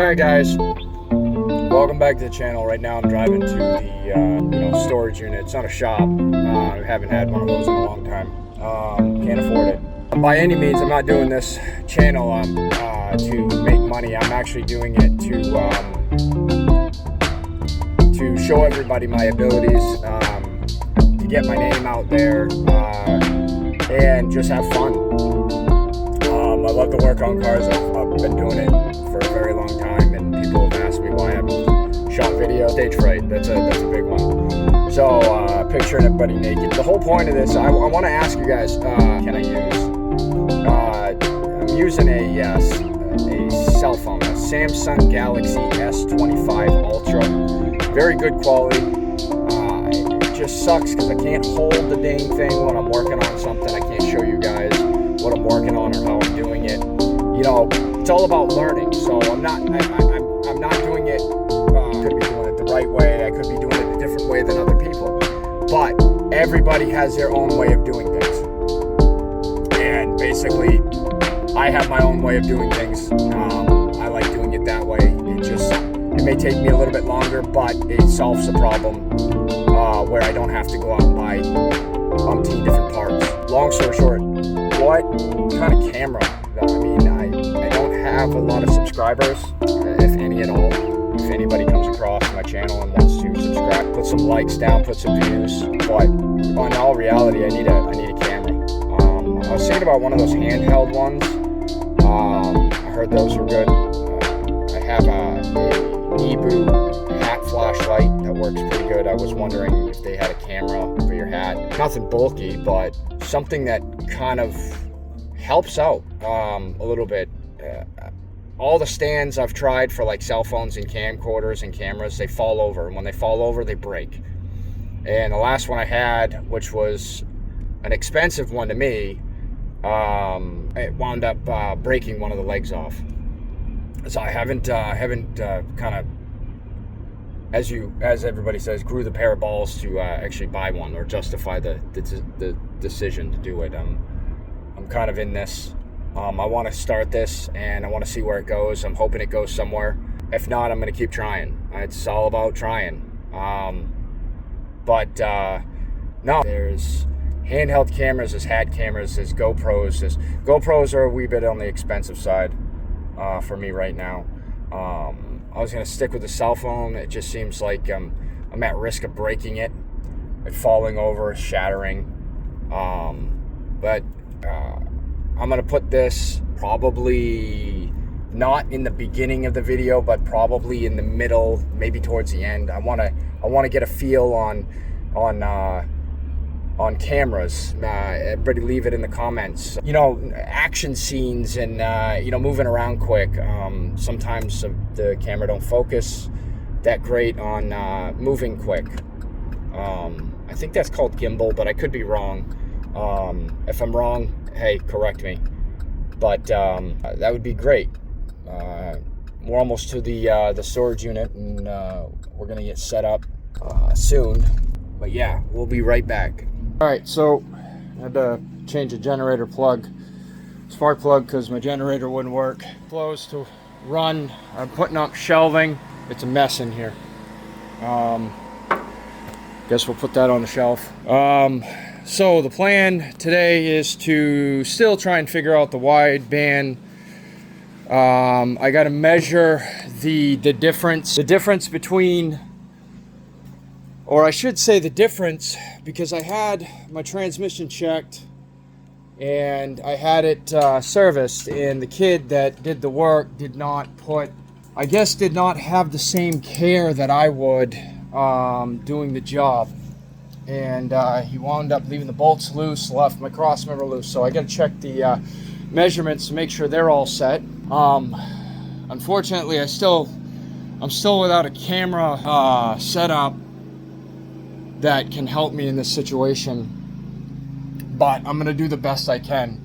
Alright guys, welcome back to the channel. Right now I'm driving to the storage unit. It's not a shop. I haven't had one of those in a long time. Can't afford it. By any means, I'm not doing this channel to make money. I'm actually doing it to show everybody my abilities, to get my name out there, and just have fun. I love to work on cars. I've been doing it for a very long time, and people have asked me why I haven't shot video. Stage fright, that's a big one. So picturing everybody naked. The whole point of this, I want to ask you guys, can I use? I'm using a cell phone, a Samsung Galaxy S25 Ultra. Very good quality. It just sucks because I can't hold the dang thing when I'm working on something. I can't show you guys what I'm working on or how I'm doing it. You know, it's all about learning. So I'm not doing it. I could be doing it the right way. I could be doing it a different way than other people. But everybody has their own way of doing things. And basically, I have my own way of doing things. I like doing it that way. It may take me a little bit longer, but it solves the problem where I don't have to go out and buy umpteen different parts. Long story short, what kind of camera? I mean, I don't have a lot of subscribers, if any at all. If anybody comes across my channel and wants to subscribe, put some likes down, put some views. But in all reality, I need a camera. I was thinking about one of those handheld ones. I heard those were good. I have a Nebu hat flashlight that works pretty good. I was wondering if they had a camera for your hat. Nothing bulky, but something that kind of helps out a little bit. All the stands I've tried for like cell phones and camcorders and cameras, they fall over, and when they fall over, they break. And the last one I had, which was an expensive one to me, it wound up breaking one of the legs off. So I haven't kind of, as everybody says, grew the pair of balls to actually buy one or justify the decision to do it. I'm kind of in this. I want to start this and I want to see where it goes. I'm hoping it goes somewhere. If not, I'm going to keep trying. It's all about trying. No, there's handheld cameras, there's hat cameras, there's GoPros. GoPros are a wee bit on the expensive side for me right now. I was going to stick with the cell phone. It just seems like I'm at risk of breaking it falling over, shattering. But I'm going to put this probably not in the beginning of the video, but probably in the middle, maybe towards the end. I want to get a feel on cameras. Everybody leave it in the comments. You know, action scenes and moving around quick. Sometimes the camera don't focus that great on moving quick. I think that's called gimbal, but I could be wrong. If I'm wrong, hey, correct me. But that would be great. We're almost to the storage unit, and we're gonna get set up soon. But yeah, we'll be right back. All right, so I had to change a generator plug, spark plug, because my generator wouldn't work. Closed to run. I'm putting up shelving. It's a mess in here. Guess we'll put that on the shelf. So the plan today is to still try and figure out the wideband. I got to measure the difference between, or I should say the difference, because I had my transmission checked and I had it serviced, and the kid that did the work did not have the same care that I would doing the job. And he wound up leaving the bolts loose, left my cross member loose. So I got to check the measurements to make sure they're all set. Unfortunately, I'm still without a camera setup that can help me in this situation. But I'm gonna do the best I can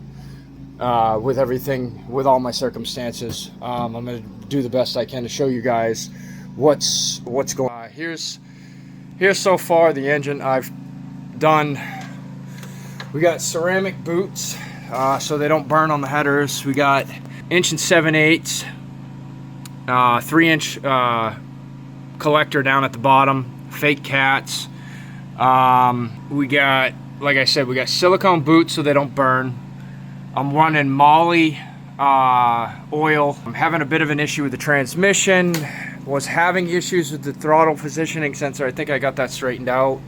with everything, with all my circumstances. I'm gonna do the best I can to show you guys what's going on. Here's so far the engine I've done. We got ceramic boots so they don't burn on the headers. We got 1 7/8 3-inch collector down at the bottom, fake cats. We got, like I said, we got silicone boots so they don't burn. I'm running Molly oil. I'm having a bit of an issue with the transmission. Was having issues with the throttle positioning sensor. I think I got that straightened out.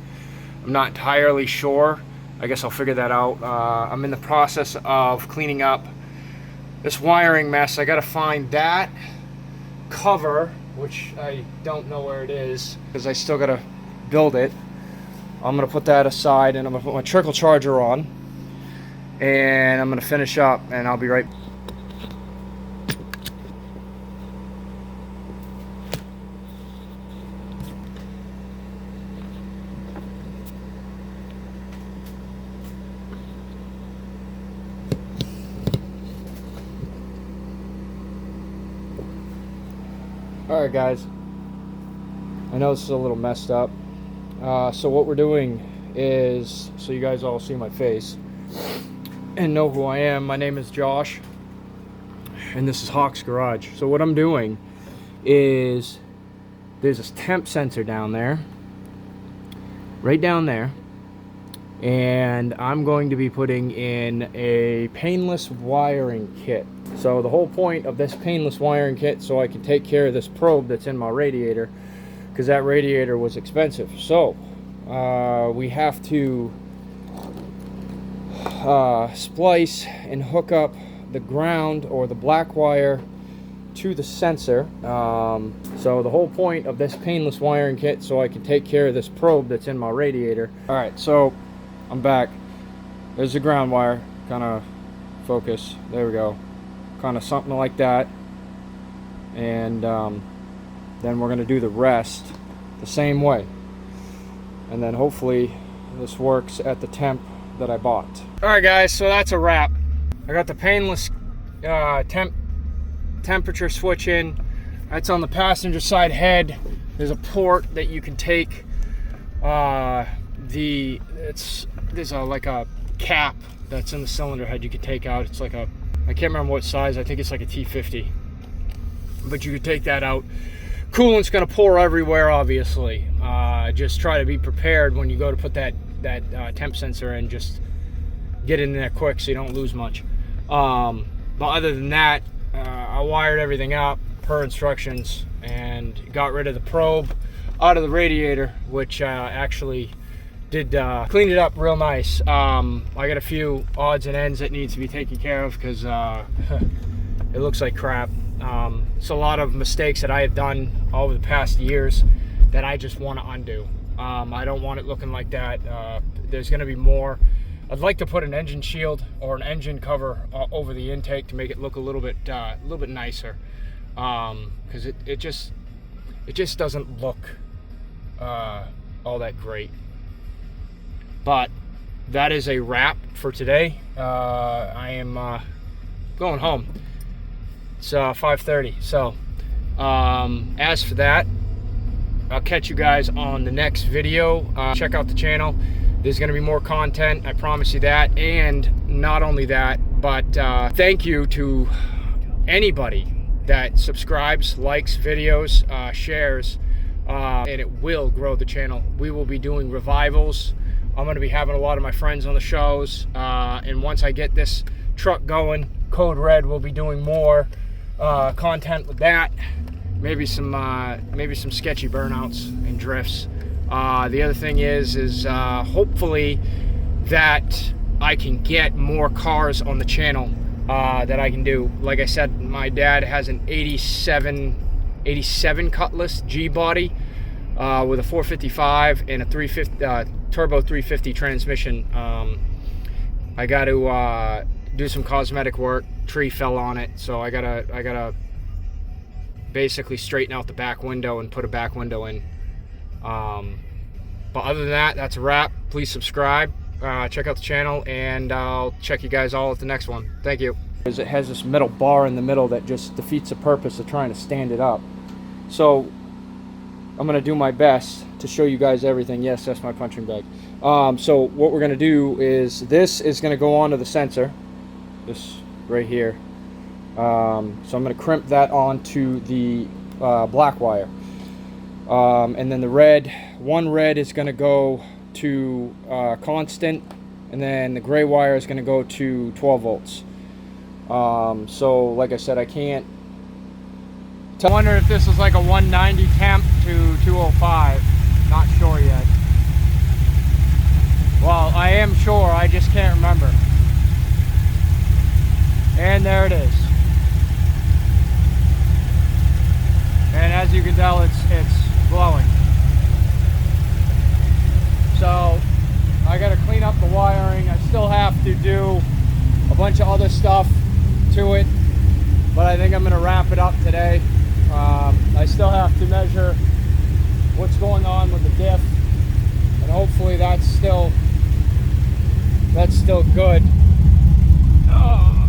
I'm not entirely sure. I guess I'll figure that out. I'm in the process of cleaning up this wiring mess. I gotta find that cover, which I don't know where it is because I still gotta build it. I'm gonna put that aside and I'm gonna put my trickle charger on and I'm gonna finish up and I'll be right back. Alright guys, I know this is a little messed up, so what we're doing is, so you guys all see my face and know who I am. My name is Josh and this is Hawk's Garage. So what I'm doing is, there's this temp sensor down there, right down there, and I'm going to be putting in a painless wiring kit. So the whole point of this painless wiring kit, so I can take care of this probe that's in my radiator, because that radiator was expensive. So we have to splice and hook up the ground or the black wire to the sensor. So the whole point of this painless wiring kit, so I can take care of this probe that's in my radiator. All right, so I'm back. There's the ground wire. Kind of focus. There we go. Kind of something like that. And then we're going to do the rest the same way. And then hopefully this works at the temp that I bought. Alright guys, so that's a wrap. I got the painless temperature switch in. That's on the passenger side head. There's a port that you can take. There's like a cap that's in the cylinder head you could take out. It's like a, I can't remember what size. I think it's like a T50, but you could take that out. Coolant's gonna pour everywhere, obviously. Just try to be prepared when you go to put that temp sensor in. Just get in there quick so you don't lose much. But other than that, I wired everything up per instructions and got rid of the probe out of the radiator, which actually did clean it up real nice. I got a few odds and ends that needs to be taken care of because it looks like crap. It's a lot of mistakes that I have done over the past years that I just want to undo. I don't want it looking like that. There's going to be more. I'd like to put an engine shield or an engine cover over the intake to make it look a little bit nicer, because it just doesn't look all that great. But that is a wrap for today. I am going home. It's 5:30. So as for that, I'll catch you guys on the next video. Check out the channel. There's going to be more content, I promise you that. And not only that, but thank you to anybody that subscribes, likes videos, shares, and it will grow the channel. We will be doing revivals. I'm going to be having a lot of my friends on the shows, and once I get this truck going, Code Red will be doing more content with that. Maybe some sketchy burnouts and drifts. The other thing is hopefully that I can get more cars on the channel that I can do. Like I said, my dad has an 87 Cutlass G body with a 455 and a 350 turbo 350 transmission. I got to do some cosmetic work. Tree fell on it, so I gotta basically straighten out the back window and put a back window in. But other than that, that's a wrap. Please subscribe, check out the channel, and I'll check you guys all at the next one. Thank you. It has this metal bar in the middle that just defeats the purpose of trying to stand it up. So I'm gonna do my best to show you guys everything. Yes, that's my punching bag. So what we're gonna do is, this is gonna go onto the sensor, this right here, So I'm going to crimp that onto the black wire. And then the red, one red is going to go to constant, and then the gray wire is going to go to 12 volts. So like I said, I can't tell. I wonder if this is like a 190 temp to 205. Not sure yet. Well, I am sure, I just can't remember. And there it is. And as you can tell, it's blowing. So I gotta clean up the wiring. I still have to do a bunch of other stuff to it, but I think I'm gonna wrap it up today. I still have to measure what's going on with the diff, and hopefully that's still good. Oh,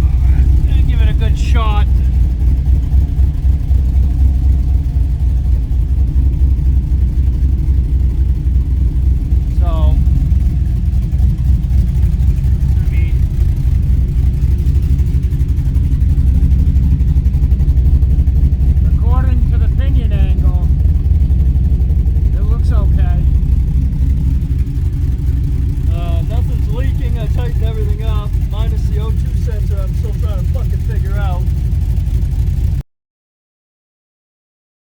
give it a good shot.